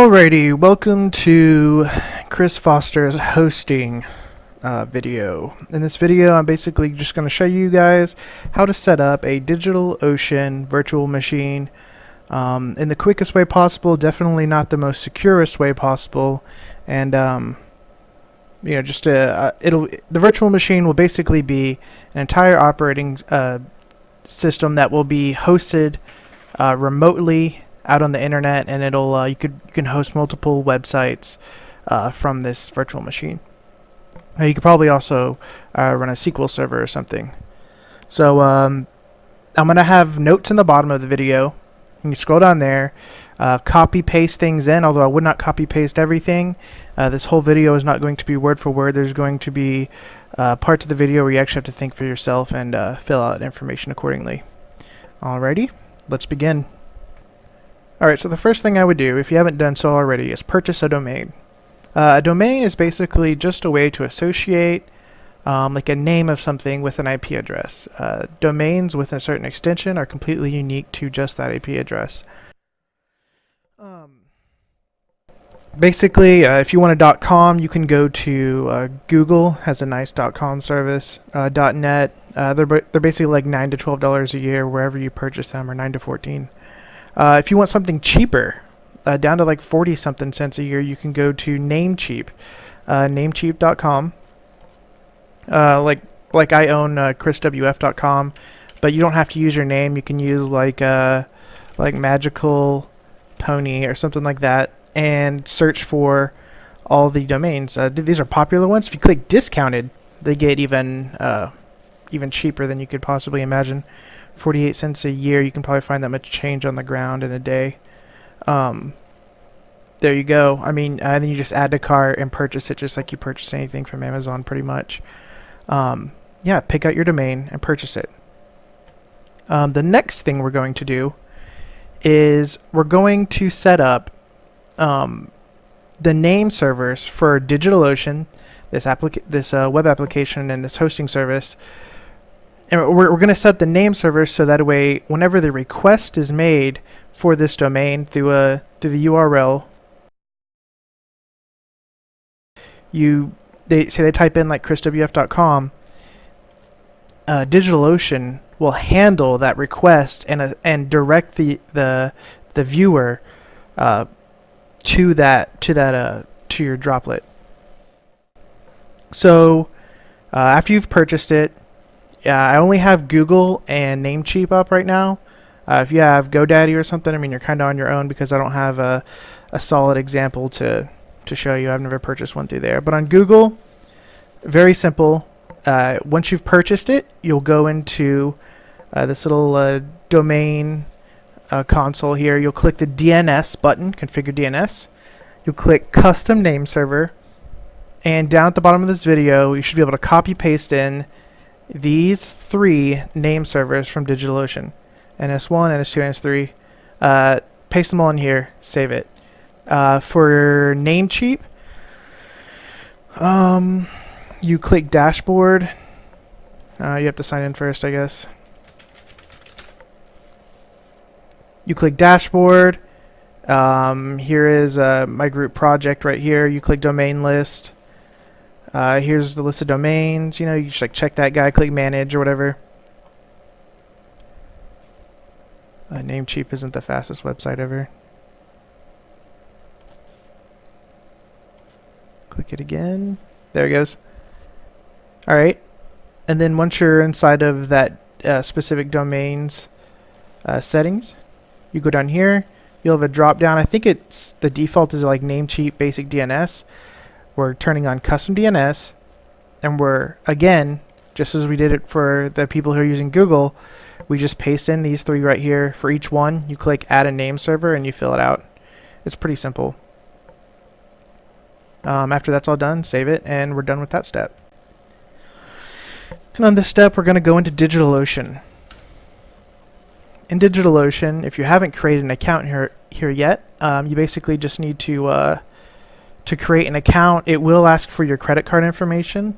Alrighty, welcome to Chris Foster's hosting video. In this video, I'm basically just going to show you guys how to set up a DigitalOcean virtual machine in the quickest way possible, definitely not the most securest way possible, and the virtual machine will basically be an entire operating system that will be hosted remotely out on the internet, and it'll you can host multiple websites from this virtual machine. You could probably also run a SQL server or something. So I'm gonna have notes in the bottom of the video. You can scroll down there, copy paste things in, although I would not copy paste everything. This whole video is not going to be word for word. There's going to be parts of the video where you actually have to think for yourself and fill out information accordingly. Alrighty, let's begin. Alright, so the first thing I would do, if you haven't done so already, is purchase a domain. A domain is basically just a way to associate like a name of something with an IP address. Domains with a certain extension are completely unique to just that IP address. Basically, if you want a .com, you can go to Google has a nice .com service. .net, they're basically like $9 to $12 a year wherever you purchase them, or $9 to $14. If you want something cheaper, down to like 40 something cents a year, you can go to Namecheap, namecheap.com. Like I own chriswf.com, but you don't have to use your name. You can use like Magical Pony or something like that, and search for all the domains. These are popular ones. If you click discounted, they get even cheaper than you could possibly imagine. 48 cents a year. You can probably find that much change on the ground in a day. There you go. I mean, then you just add to cart and purchase it just like you purchase anything from Amazon, pretty much. Yeah, pick out your domain and purchase it. The next thing we're going to do is we're going to set up the name servers for DigitalOcean, this web application and this hosting service. And we're going to set the name servers so that way, whenever the request is made for this domain through the URL, they type in like chriswf.com, DigitalOcean will handle that request and direct the viewer to your droplet. So after you've purchased it, I only have Google and Namecheap up right now. If you have GoDaddy or something, I mean, you're kind of on your own because I don't have a solid example to show you. I've never purchased one through there. But on Google, very simple. Once you've purchased it, you'll go into this little domain console here. You'll click the DNS button, configure DNS. You'll click custom name server. And down at the bottom of this video, you should be able to copy paste in these three name servers from DigitalOcean. NS1, NS2, NS3. Paste them all in here, save it. For Namecheap, you click dashboard. You have to sign in first, I guess. You click dashboard. Here is my group project right here. You click domain list. Here's the list of domains. You know, you just like check that guy, click manage or whatever. Namecheap isn't the fastest website ever. Click it again. There it goes. Alright. And then once you're inside of that specific domain's settings, you go down here. You'll have a drop down. I think it's the default is like Namecheap basic DNS. We're turning on custom DNS, and we're, again, just as we did it for the people who are using Google, we just paste in these three right here. For each one, you click add a name server and you fill it out. It's pretty simple. After that's all done, save it, and we're done with that step. And on this step, we're going to go into DigitalOcean. In DigitalOcean, if you haven't created an account here yet, you basically just need to create an account. It will ask for your credit card information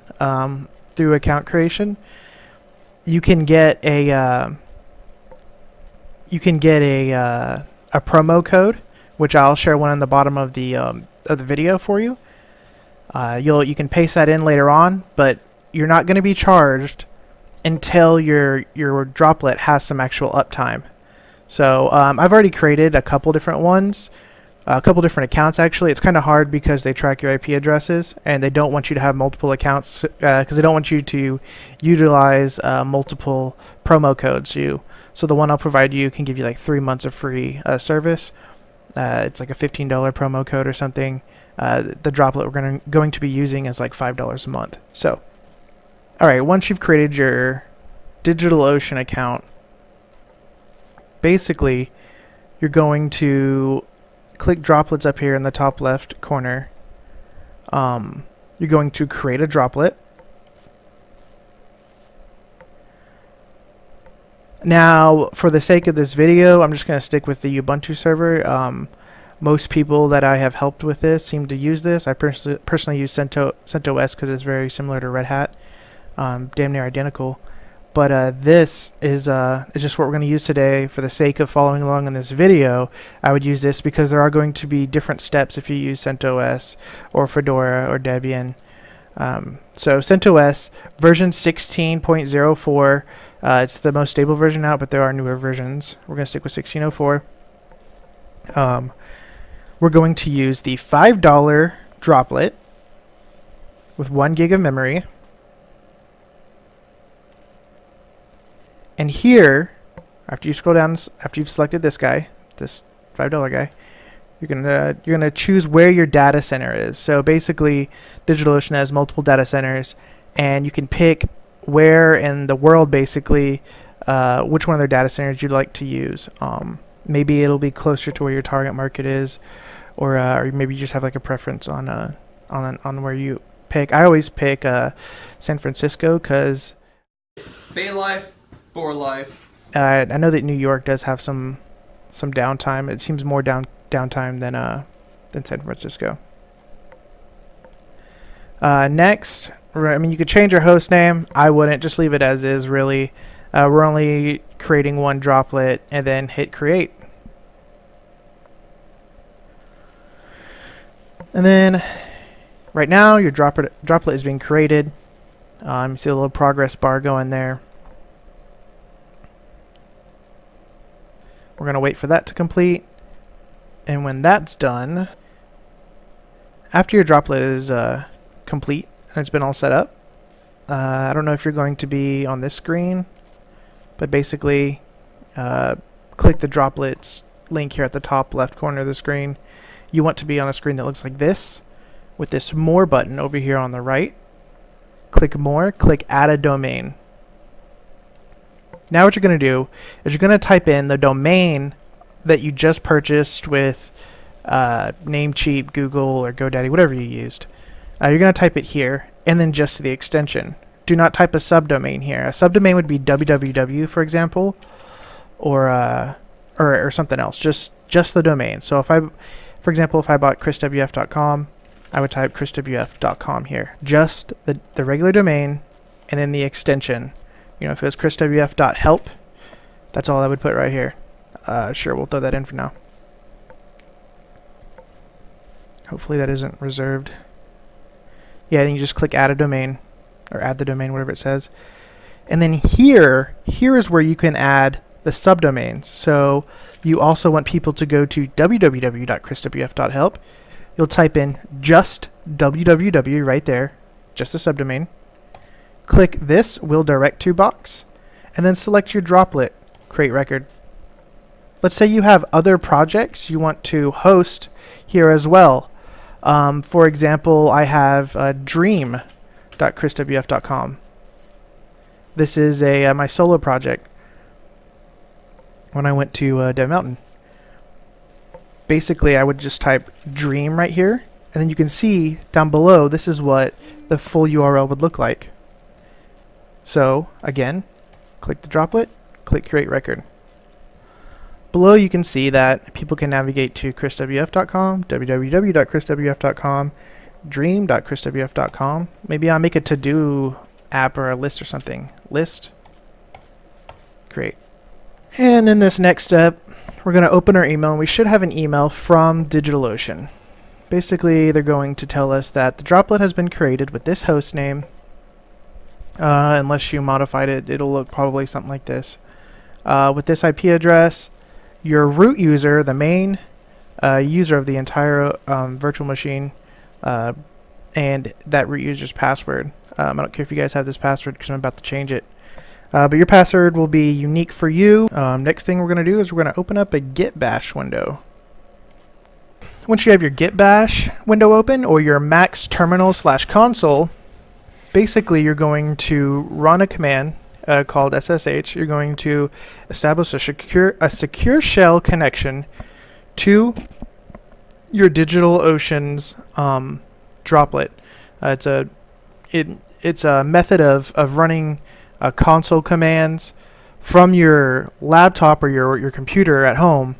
through account creation. You can get a promo code which I'll share one on the bottom of the video for you. You can paste that in later on, but you're not going to be charged until your Droplet has some actual uptime. So I've already created a couple different ones, a couple different accounts actually. It's kind of hard because they track your IP addresses and they don't want you to have multiple accounts because they don't want you to utilize multiple promo codes. So the one I'll provide you can give you like 3 months of free service. It's like a $15 promo code or something. The Droplet we're going to be using is like $5 a month. So, all right, once you've created your DigitalOcean account, basically you're going to click Droplets up here in the top left corner. You're going to create a Droplet. Now, for the sake of this video, I'm just going to stick with the Ubuntu server. Most people that I have helped with this seem to use this. I personally use CentOS because it's very similar to Red Hat, damn near identical. But this is just what we're going to use today. For the sake of following along in this video, I would use this because there are going to be different steps if you use CentOS or Fedora or Debian. So CentOS version 16.04. It's the most stable version out, but there are newer versions. We're going to stick with 1604. We're going to use the $5 Droplet with 1 gig of memory. And here, after you scroll down, after you've selected this guy, this $5 guy, you're gonna choose where your data center is. So basically, DigitalOcean has multiple data centers, and you can pick where in the world, basically, which one of their data centers you'd like to use. Maybe it'll be closer to where your target market is, or maybe you just have like a preference on where you pick. I always pick San Francisco because Bay life, for life. I know that New York does have some downtime. It seems more downtime than San Francisco. Next, I mean, you could change your host name. I wouldn't. Just leave it as is, really. We're only creating one Droplet, and then hit create. And then, right now, your Droplet is being created. You see a little progress bar going there. We're going to wait for that to complete. And when that's done, after your Droplet is complete and it's been all set up, I don't know if you're going to be on this screen, but basically click the Droplets link here at the top left corner of the screen. You want to be on a screen that looks like this with this More button over here on the right. Click More, click Add a Domain. Now what you're going to do is you're going to type in the domain that you just purchased with Namecheap, Google, or GoDaddy, whatever you used. You're going to type it here, and then just the extension. Do not type a subdomain here. A subdomain would be www, for example, or something else. Just the domain. So for example, if I bought chriswf.com, I would type chriswf.com here. Just the regular domain, and then the extension. You know, if it was chriswf.help, that's all I would put right here. Sure, we'll throw that in for now. Hopefully that isn't reserved. Yeah, then you just click add a domain, or add the domain, whatever it says. And then here is where you can add the subdomains. So you also want people to go to www.chriswf.help. You'll type in just www right there, just the subdomain. Click this Will Direct To box, and then select your Droplet, create record. Let's say you have other projects you want to host here as well. For example, I have dream.chriswf.com. This is my solo project when I went to Dev Mountain. Basically, I would just type dream right here, and then you can see down below, this is what the full URL would look like. So, again, click the Droplet, click create record. Below you can see that people can navigate to chriswf.com, www.chriswf.com, dream.chriswf.com. Maybe I'll make a to-do app or a list or something. List, create. And in this next step, we're going to open our email, and we should have an email from DigitalOcean. Basically, they're going to tell us that the droplet has been created with this host name. Unless you modified it, it'll look probably something like this. With this IP address, your root user, the main user of the entire virtual machine, and that root user's password. I don't care if you guys have this password because I'm about to change it. But your password will be unique for you. Next thing we're going to do is we're going to open up a git bash window. Once you have your git bash window open, or your Mac's terminal/console, basically you're going to run a command called SSH. You're going to establish a secure shell connection to your DigitalOcean's Droplet. It's a method of running console commands from your laptop or your computer at home,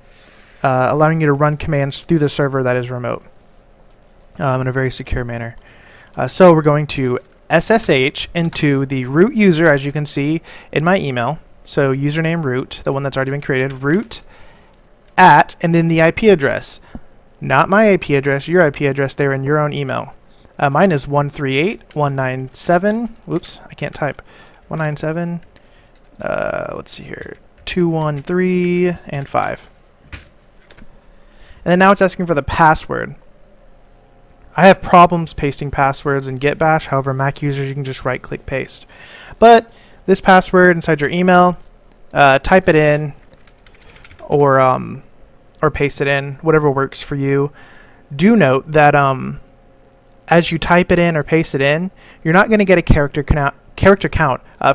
allowing you to run commands through the server that is remote in a very secure manner. So we're going to SSH into the root user, as you can see in my email. So username root, the one that's already been created, root at, and then the IP address. Not my IP address, your IP address there in your own email. Mine is 138.197. Whoops, I can't type. 197. Let's see here. 213 and 5. And then now it's asking for the password. I have problems pasting passwords in Git Bash. However, Mac users, you can just right-click paste. But this password inside your email, type it in, or paste it in, whatever works for you. Do note that as you type it in or paste it in, you're not going to get a character count.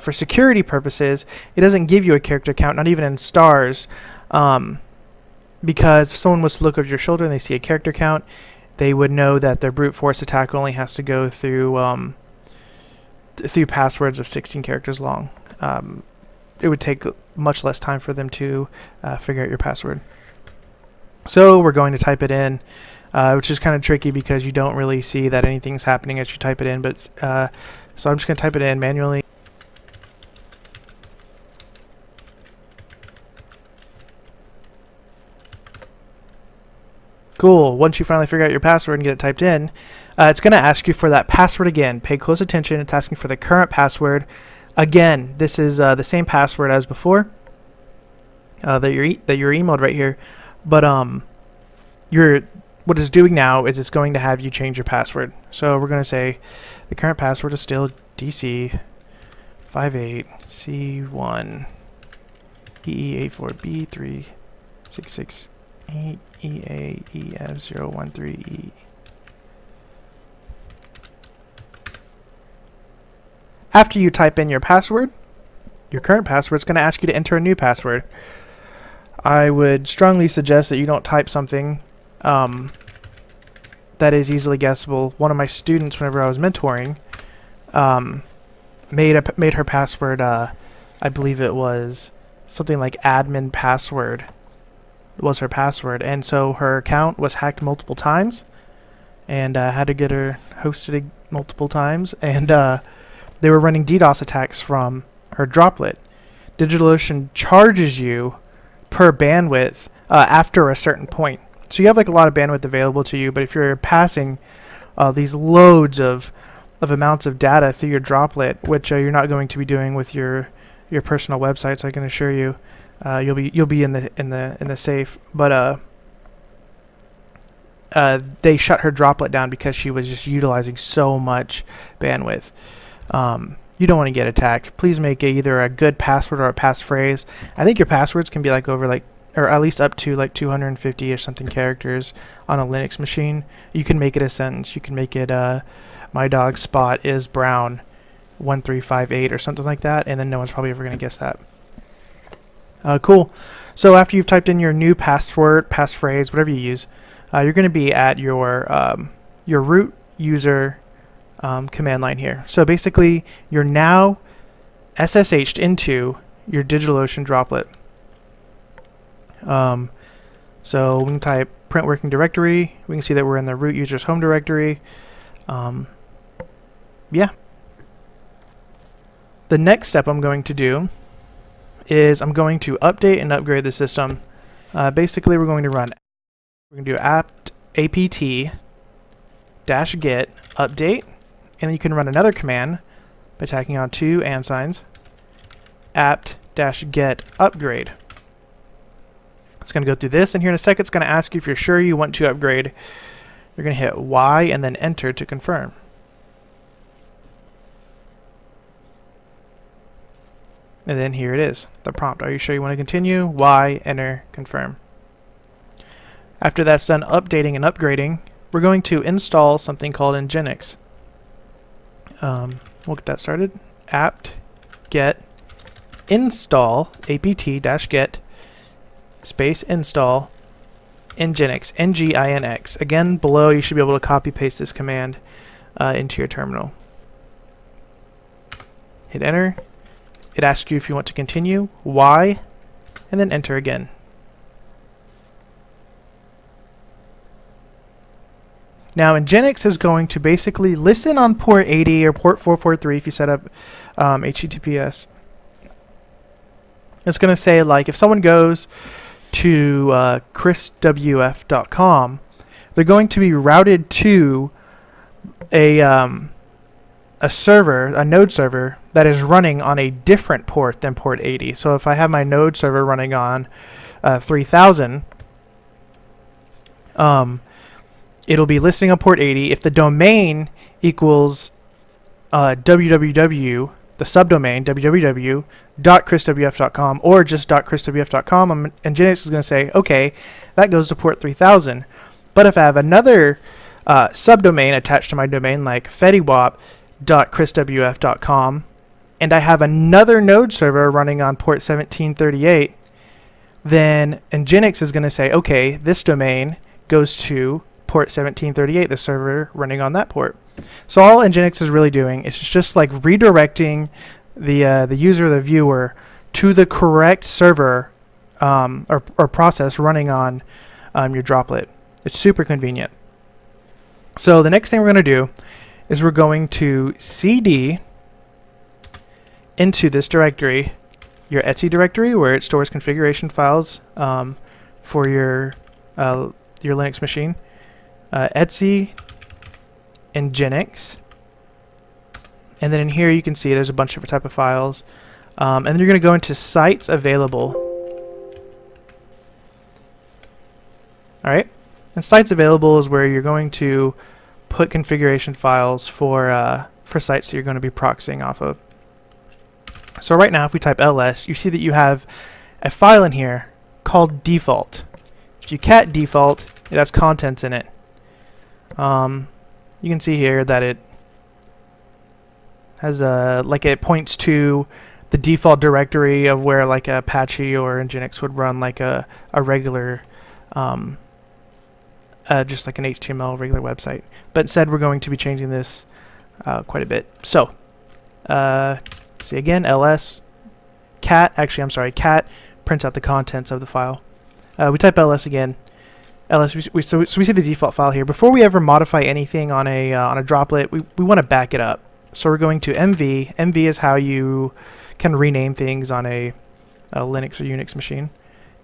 For security purposes, it doesn't give you a character count, not even in stars, because if someone was to look over your shoulder and they see a character count, they would know that their brute force attack only has to go through passwords of 16 characters long. It would take much less time for them to figure out your password. So we're going to type it in, which is kind of tricky because you don't really see that anything's happening as you type it in. But so I'm just going to type it in manually. Cool. Once you finally figure out your password and get it typed in, it's going to ask you for that password again. Pay close attention. It's asking for the current password. Again, this is the same password as before that you're emailed right here. But what it's doing now is it's going to have you change your password. So we're going to say the current password is still DC58C1 EE84B3668 EAEF013E. After you type in your password, your current password is going to ask you to enter a new password. I would strongly suggest that you don't type something that is easily guessable. One of my students, whenever I was mentoring, made her password, I believe it was something like admin password was her password, and so her account was hacked multiple times, and had to get her hosted multiple times, and they were running DDoS attacks from her Droplet. DigitalOcean charges you per bandwidth after a certain point. So you have like a lot of bandwidth available to you, but if you're passing these loads of amounts of data through your Droplet, which you're not going to be doing with your personal websites, I can assure you, you'll be in the safe. But they shut her Droplet down because she was just utilizing so much bandwidth. You don't want to get attacked. Please make either a good password or a passphrase. I think your passwords can be like over or at least up to like 250 or something characters on a Linux machine. You can make it a sentence. You can make it my dog Spot is brown 1358 or something like that, and then no one's probably ever going to guess that. Cool. So after you've typed in your new password, passphrase, whatever you use, you're going to be at your root user command line here. So basically, you're now SSH'd into your DigitalOcean Droplet. So we can type print working directory. We can see that we're in the root user's home directory. Yeah. The next step I'm going to do is I'm going to update and upgrade the system Basically, we're going to do apt-get update, and then you can run another command by tacking on two and signs, apt-get upgrade. It's going to go through this, and here in a second it's going to ask you if you're sure you want to upgrade. You're going to hit Y and then enter to confirm. And then here it is, the prompt. Are you sure you want to continue? Y, enter, confirm. After that's done updating and upgrading, we're going to install something called nginx. We'll get that started. apt-get install, apt-get space install nginx, nginx. Again, below you should be able to copy paste this command into your terminal. Hit enter. It asks you if you want to continue, Y, and then enter again. Now nginx is going to basically listen on port 80 or port 443 if you set up HTTPS. It's going to say, like, if someone goes to chriswf.com, they're going to be routed to a server, a node server that is running on a different port than port 80. So if I have my node server running on 3000, it'll be listening on port 80. If the domain equals www, the subdomain www.chriswf.com or just .chriswf.com, nginx is going to say, okay, that goes to port 3000. But if I have another subdomain attached to my domain, like fediwap.chriswf.com, and I have another node server running on port 1738, then nginx is going to say, okay, this domain goes to port 1738, the server running on that port. So all nginx is really doing is just like redirecting the user, the viewer, to the correct server or process running on your Droplet. It's super convenient. So the next thing we're going to do is we're going to cd into this directory, your etc directory, where it stores configuration files for your Linux machine. Etc nginx, and then in here you can see there's a bunch of different type of files, and then you're going to go into sites available. Alright, and sites available is where you're going to put configuration files for sites that you're going to be proxying off of. So right now if we type ls, you see that you have a file in here called default. If you cat default, it has contents in it. You can see here that it has it points to the default directory of where like Apache or Nginx would run like a regular just like an HTML regular website. But instead we're going to be changing this quite a bit. So see again, ls cat prints out the contents of the file. We type ls again. So we see the default file here. Before we ever modify anything on a droplet, we want to back it up. So we're going to mv. Mv is how you can rename things on a Linux or Unix machine.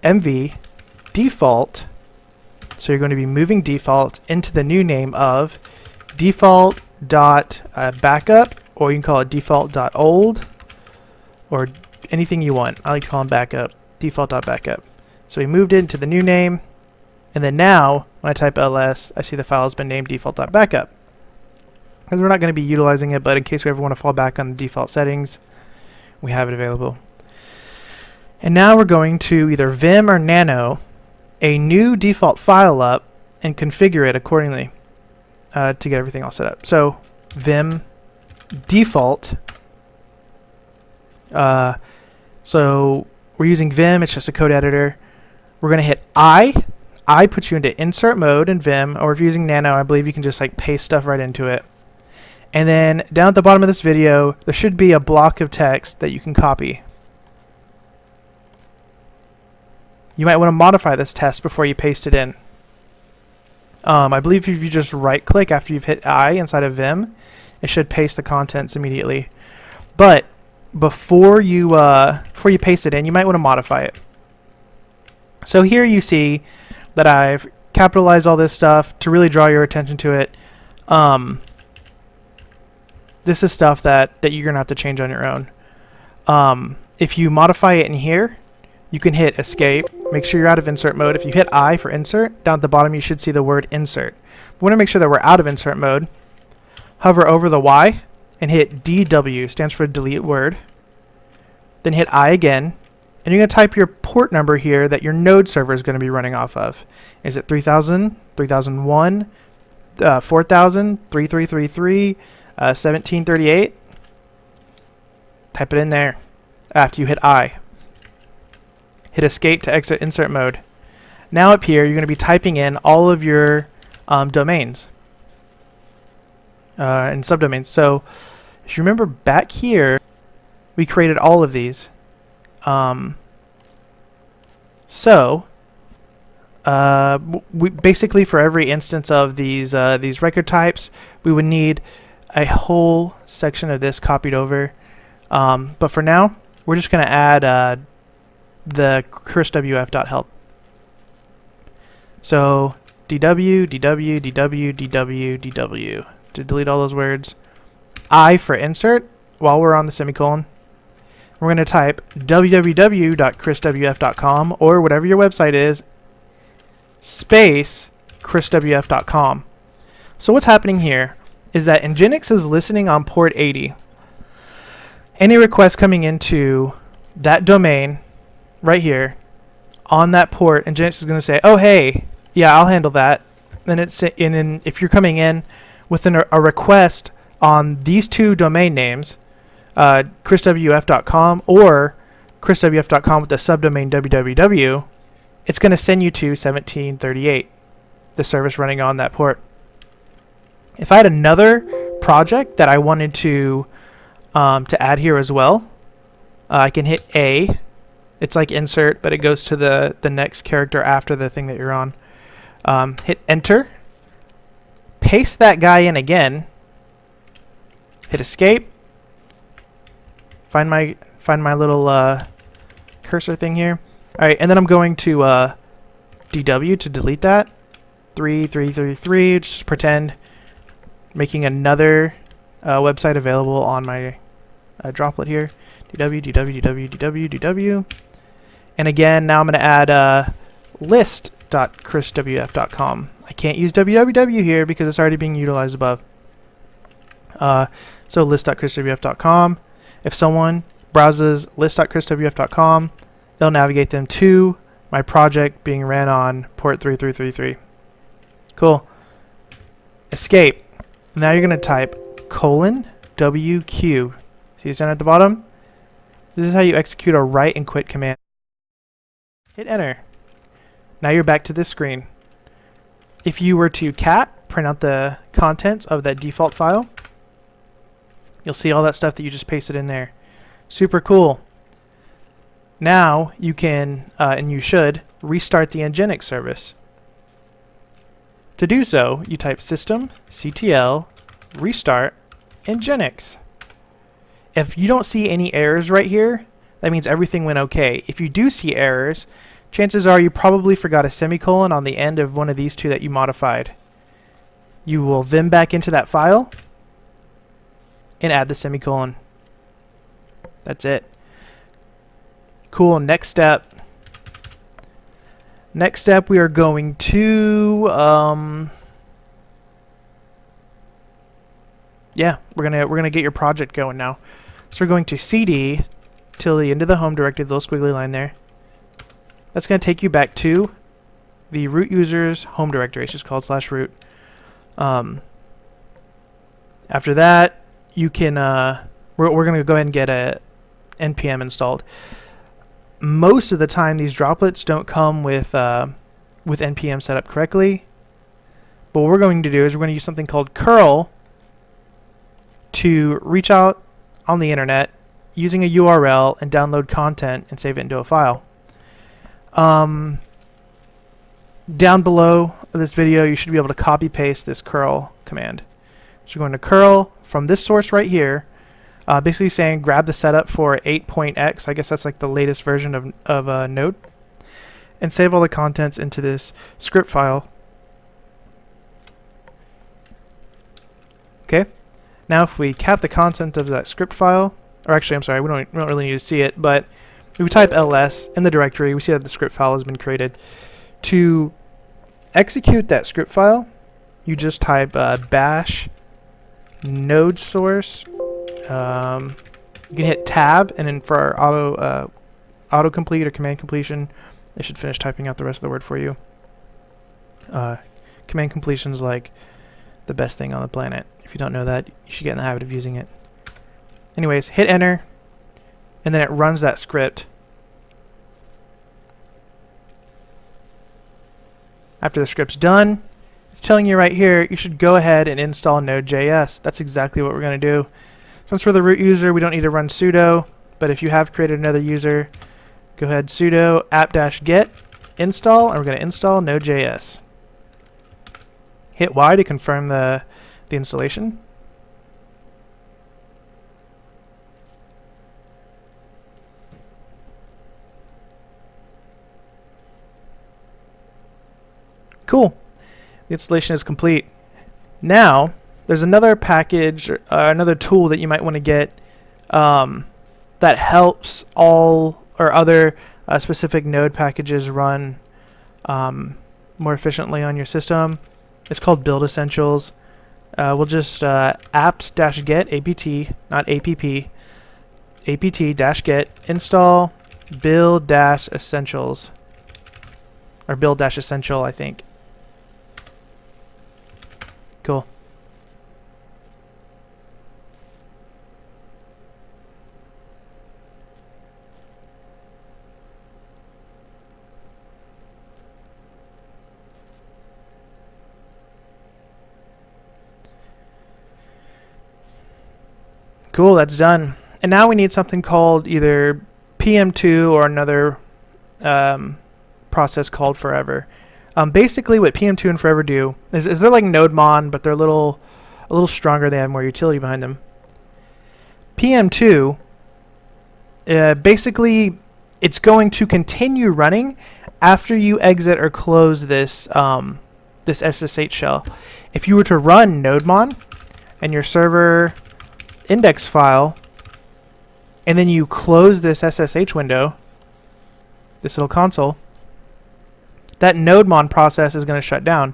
Mv default. So you're going to be moving default into the new name of default.backup, or you can call it default.old, or anything you want. I like to call them backup. Default.backup. So we moved it into the new name. And then now, when I type ls, I see the file has been named default.backup. Because we're not going to be utilizing it, but in case we ever want to fall back on the default settings, we have it available. And now we're going to either vim or nano a new default file up and configure it accordingly to get everything all set up. So vim default. So we're using vim, it's just a code editor. We're going to hit I puts you into insert mode in Vim, or if you're using Nano, I believe you can just like paste stuff right into it. And then down at the bottom of this video, there should be a block of text that you can copy. You might want to modify this text before you paste it in. I believe if you just right click after you've hit I inside of Vim, it should paste the contents immediately. But before you paste it in, you might want to modify it. So here you see that I've capitalized all this stuff to really draw your attention to it. This is stuff that you're going to have to change on your own. If you modify it in here, you can hit escape. Make sure you're out of insert mode. If you hit I for insert, down at the bottom you should see the word insert. We want to make sure that we're out of insert mode. Hover over the Y and hit DW, stands for delete word. Then hit I again, and you're going to type your port number here that your node server is going to be running off of. Is it 3000, 3001, 4000, 3333, 1738? Type it in there after you hit I. Hit escape to exit insert mode. Now up here, you're going to be typing in all of your domains and subdomains. So if you remember back here, we created all of these. We basically, for every instance of these record types, we would need a whole section of this copied over. But for now, we're just going to add the chriswf.help. So dw, dw, dw, dw, dw to delete all those words. I for insert while we're on the semicolon. We're going to type www.chriswf.com or whatever your website is, space chriswf.com. So what's happening here is that nginx is listening on port 80. Any request coming into that domain right here on that port, nginx is going to say, oh hey, yeah, I'll handle that. And if you're coming in with a request on these two domain names, chriswf.com or chriswf.com with the subdomain www, it's going to send you to 1738, the service running on that port. If I had another project that I wanted to add here as well, I can hit A. It's like insert, but it goes to the next character after the thing that you're on. Hit enter. Paste that guy in again. Hit escape. Find my little cursor thing here. All right, and then I'm going to DW to delete that. 3333. Just pretend making another website available on my droplet here. DW, DW, DW, DW, DW. And again, now I'm going to add list.chriswf.com. I can't use www here because it's already being utilized above. So list.chriswf.com. If someone browses list.chriswf.com, it'll navigate them to my project being ran on port 3333. Cool. Escape. Now you're going to type :WQ. See it's down at the bottom? This is how you execute a write and quit command. Hit enter. Now you're back to this screen. If you were to cat, print out the contents of that default file, you'll see all that stuff that you just pasted in there. Super cool. Now you can, and you should, restart the nginx service. To do so, you type systemctl restart nginx. If you don't see any errors right here, that means everything went okay. If you do see errors, chances are you probably forgot a semicolon on the end of one of these two that you modified. You will then back into that file and add the semicolon. That's it. Cool. Next step. Next step, we are going to we're gonna get your project going now. So we're going to cd till the end of the home directory, the little squiggly line there. That's going to take you back to the root user's home directory. It's just called /root. After that, you can we're going to go ahead and get a npm installed. Most of the time, these droplets don't come with npm set up correctly. But what we're going to do is we're going to use something called curl to reach out on the internet using a URL and download content and save it into a file. Down below this video, you should be able to copy paste this curl command. So you're going to curl from this source right here, basically saying grab the setup for 8.x. I guess that's like the latest version of Node. and save all the contents into this script file. Okay, now if we cap the content of that script file, or actually I'm sorry, we don't really need to see it, but if we type ls in the directory, we see that the script file has been created. To execute that script file, you just type bash node source. You can hit tab, and then for our autocomplete or command completion, it should finish typing out the rest of the word for you. Command completion is like the best thing on the planet. If you don't know that, you should get in the habit of using it. Anyways, hit enter, and then it runs that script. After the script's done, it's telling you right here, you should go ahead and install Node.js. That's exactly what we're going to do. Since we're the root user, we don't need to run sudo, but if you have created another user, go ahead sudo apt-get install, and we're going to install Node.js. Hit Y to confirm the installation. Cool. The installation is complete. Now, there's another package, another tool that you might want to get that helps all or other specific node packages run more efficiently on your system. It's called Build Essentials. We'll just apt-get, apt, not app, apt-get install build-essentials, or build-essential, I think. Cool. Cool, that's done. And now we need something called either PM2 or another process called forever. Basically, what PM2 and forever do is they're like NodeMon, but they're a little stronger. They have more utility behind them. PM2, basically, it's going to continue running after you exit or close this this SSH shell. If you were to run NodeMon and your server index file, and then you close this SSH window, this little console, that NodeMon process is going to shut down.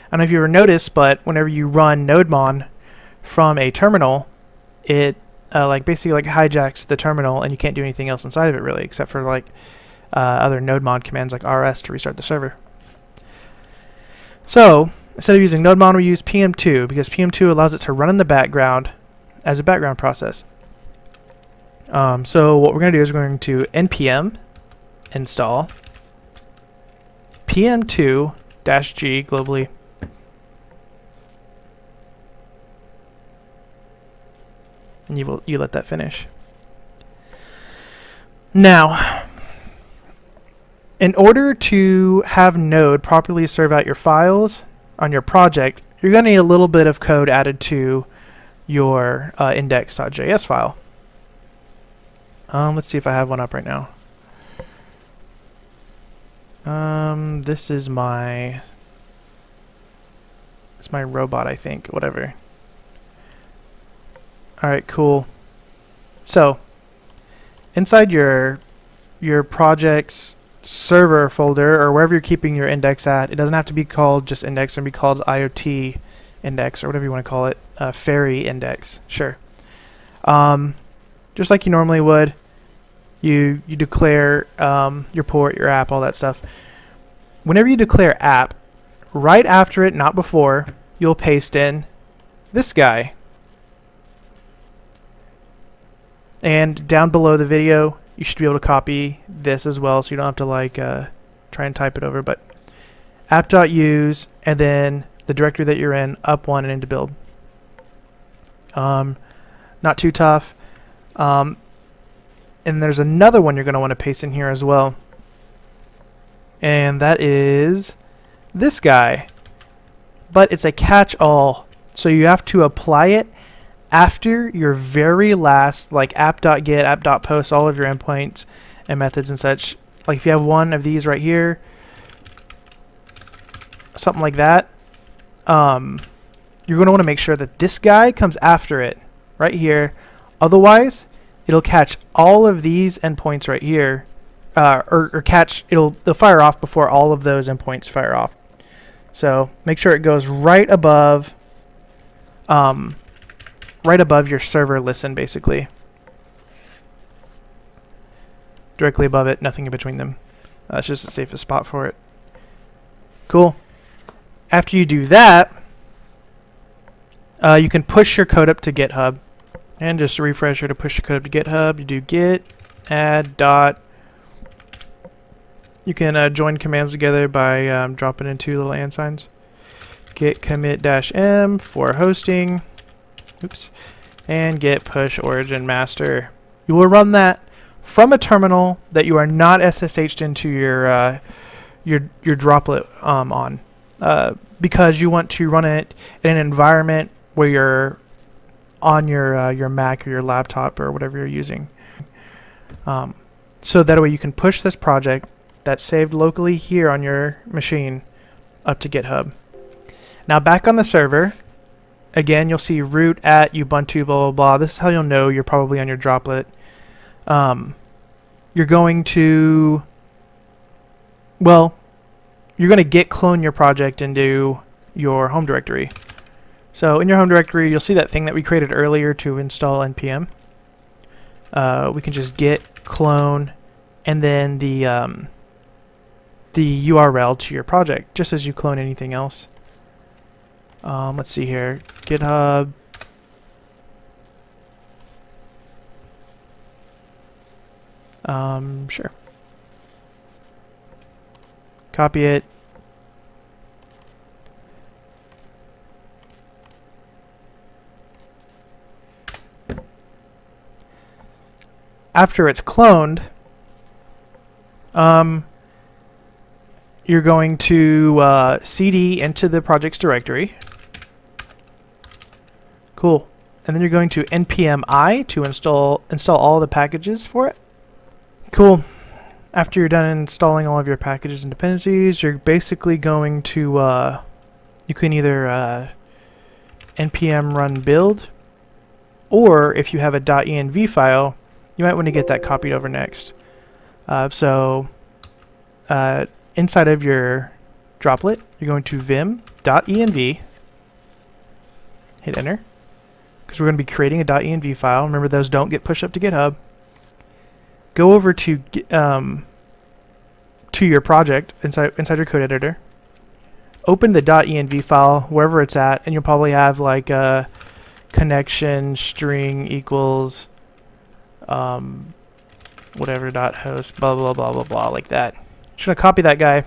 I don't know if you ever noticed, but whenever you run NodeMon from a terminal, it basically hijacks the terminal, and you can't do anything else inside of it really, except for other NodeMon commands like rs to restart the server. So instead of using NodeMon, we use PM2 because PM2 allows it to run in the background as a background process. So what we're going to do is we're going to npm install PM2-G globally. And you let that finish. Now, in order to have Node properly serve out your files on your project, you're going to need a little bit of code added to your index.js file. Let's see if I have one up right now. This is it's my robot, I think, whatever. Alright, cool. So, inside your project's server folder, or wherever you're keeping your index at, it doesn't have to be called just index, it can be called IoT index, or whatever you want to call it, fairy index, sure. Just like you normally would, you declare your port, your app, all that stuff. Whenever you declare app, right after it, not before, you'll paste in this guy. And down below the video, you should be able to copy this as well, so you don't have to try and type it over. But app.use, and then the directory that you're in, up1 and into build. Not too tough. And there's another one you're going to want to paste in here as well. And that is this guy. But it's a catch-all, so you have to apply it after your very last, app.get, app.post, all of your endpoints and methods and such. Like if you have one of these right here, something like that, you're going to want to make sure that this guy comes after it right here. Otherwise, it'll catch all of these endpoints right here, or catch, they'll fire off before all of those endpoints fire off. So make sure it goes right above your server listen, basically. Directly above it, nothing in between them. That's just the safest spot for it. Cool. After you do that, you can push your code up to GitHub. And just a refresher, to push your code up to GitHub, you do git add dot. You can join commands together by dropping in 2 little and signs. Git commit -m for hosting. Oops. And git push origin master. You will run that from a terminal that you are not SSH'd into your Droplet on, because you want to run it in an environment where you're on your Mac or your laptop or whatever you're using. So that way you can push this project that's saved locally here on your machine up to GitHub. Now back on the server, again you'll see root at Ubuntu blah blah blah. This is how you'll know you're probably on your Droplet. You're going to git clone your project into your home directory. So in your home directory, you'll see that thing that we created earlier to install npm. We can just git clone and then the URL to your project, just as you clone anything else. Let's see here, GitHub. Sure. Copy it. After it's cloned, you're going to cd into the project's directory. Cool. And then you're going to npm I to install all the packages for it. Cool. After you're done installing all of your packages and dependencies, you're basically going to you can either npm run build, or if you have a .env file, you might want to get that copied over next. Inside of your Droplet, you're going to vim.env, hit enter, because we're going to be creating a .env file. Remember, those don't get pushed up to GitHub. Go over to your project inside your code editor. Open the .env file wherever it's at, and you'll probably have like a connection string equals whatever .host blah blah blah blah blah, like that. Just gonna copy that guy.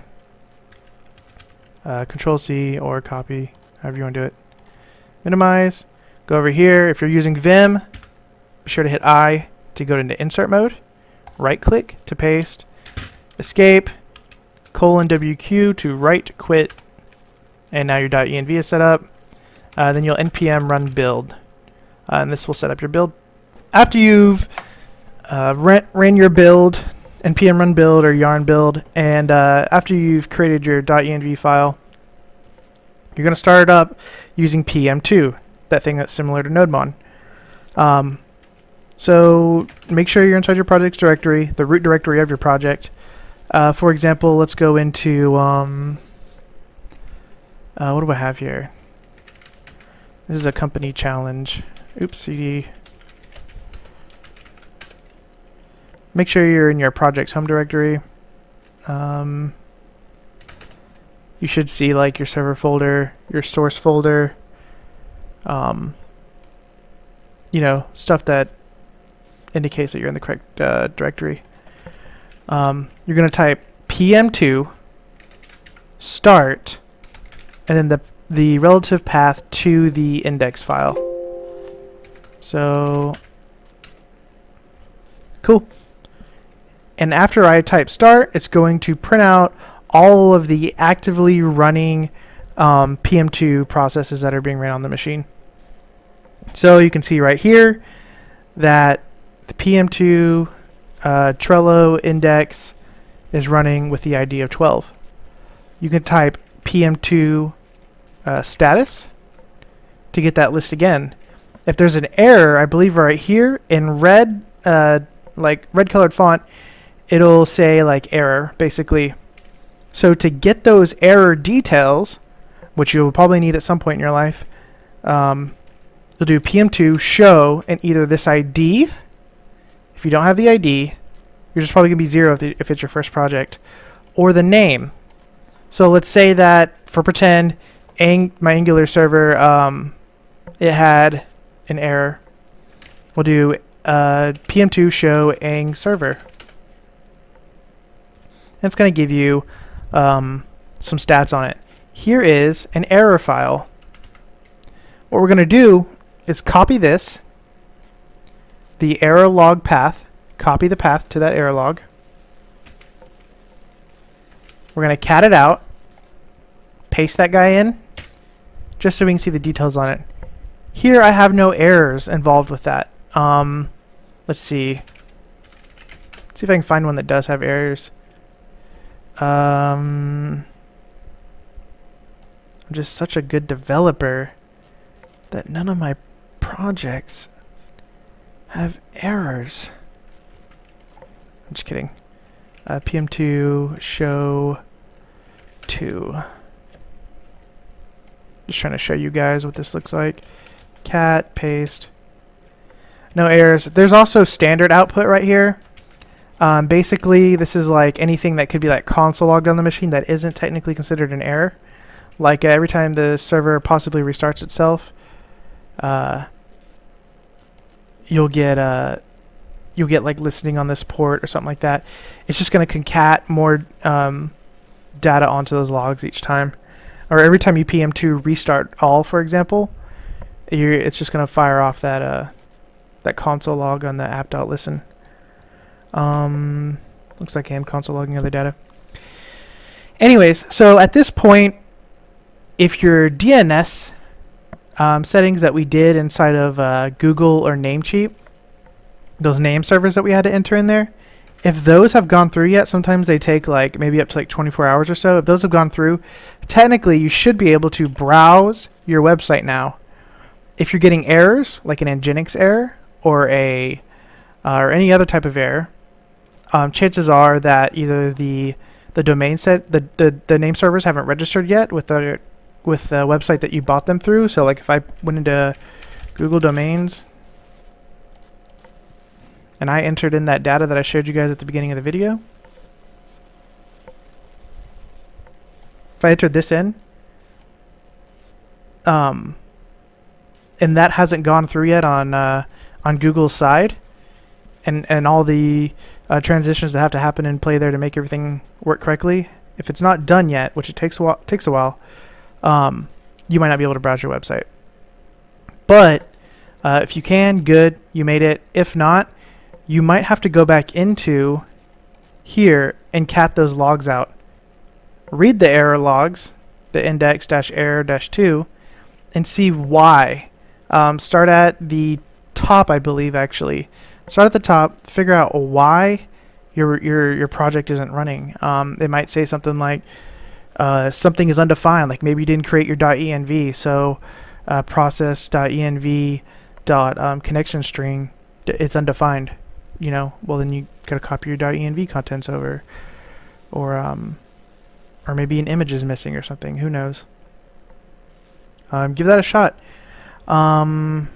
Control C or copy, however you want to do it. Minimize. Go over here. If you're using Vim, be sure to hit I to go into insert mode. Right click to paste. Escape. :WQ to write quit. And now your .env is set up. Then you'll npm run build. And this will set up your build. After you've ran your build, npm run build or yarn build, and after you've created your .env file, you're going to start it up using pm2, that thing that's similar to nodemon. So make sure you're inside your project's directory, the root directory of your project. For example, let's go into what do I have here? This is a company challenge. Oops, cd. Make sure you're in your project's home directory. You should see like your server folder, your source folder, you know, stuff that indicates that you're in the correct directory. You're going to type pm2 start and then the relative path to the index file. So cool. And after I type start, it's going to print out all of the actively running PM2 processes that are being ran on the machine. So you can see right here that the PM2 Trello index is running with the ID of 12. You can type PM2 status to get that list again. If there's an error, I believe right here in red, like red colored font, it'll say like error basically. So to get those error details, which you'll probably need at some point in your life, you'll do PM2 show and either this ID. If you don't have the ID, you're just probably gonna be 0 if it's your first project, or the name. So let's say that for pretend, my Angular server, it had an error. We'll do PM2 show ang server. It's going to give you some stats on it. Here is an error file. What we're going to do is copy this, the error log path, copy the path to that error log. We're going to cat it out, paste that guy in, just so we can see the details on it. Here I have no errors involved with that. Let's see. Let's see if I can find one that does have errors. I'm just such a good developer that none of my projects have errors. I'm just kidding. PM2 show 2. Just trying to show you guys what this looks like. Cat, paste. No errors. There's also standard output right here. Basically, this is like anything that could be like console logged on the machine that isn't technically considered an error. Like every time the server possibly restarts itself, you'll get like listening on this port or something like that. It's just going to concat more data onto those logs each time. Or every time you PM2 restart all, for example, it's just going to fire off that that console log on the app.listen. Looks like I am console logging other data. Anyways, so at this point, if your DNS settings that we did inside of Google or Namecheap, those name servers that we had to enter in there, if those have gone through yet, sometimes they take like maybe up to like 24 hours or so. If those have gone through, technically you should be able to browse your website now. If you're getting errors, like an nginx error or a or any other type of error, chances are that either the domain set the name servers haven't registered yet with the website that you bought them through. So like if I went into Google Domains and I entered in that data that I showed you guys at the beginning of the video, if I entered this in, and that hasn't gone through yet on Google's side, and all the transitions that have to happen in play there to make everything work correctly, if it's not done yet, which it takes a while, you might not be able to browse your website. But if you can, good, you made it. If not, you might have to go back into here and cat those logs out. Read the error logs, the index-error-2, and see why. Start at the top, I believe, actually. Start at the top, figure out why your project isn't running. It might say something like something is undefined, like maybe you didn't create your .env, so process.env connection string, it's undefined. You know, well then you gotta copy your .env contents over, or maybe an image is missing or something. Who knows? Give that a shot. Yeah,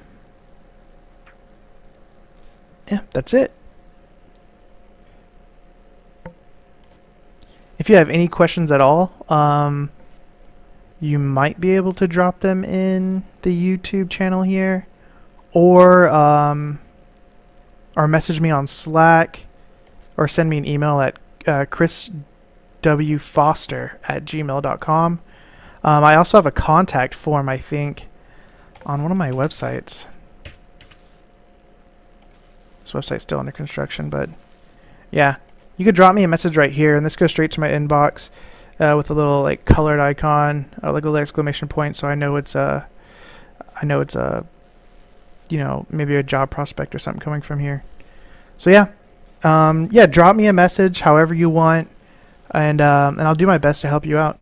that's it. If you have any questions at all, you might be able to drop them in the YouTube channel here, or message me on Slack, or send me an email at chriswfoster@gmail.com. I also have a contact form, I think, on one of my websites. This website's still under construction, but yeah, you could drop me a message right here, and this goes straight to my inbox with a little like colored icon, like a little exclamation point, so I know it's a you know, maybe a job prospect or something coming from here. So yeah, yeah, drop me a message however you want, and I'll do my best to help you out.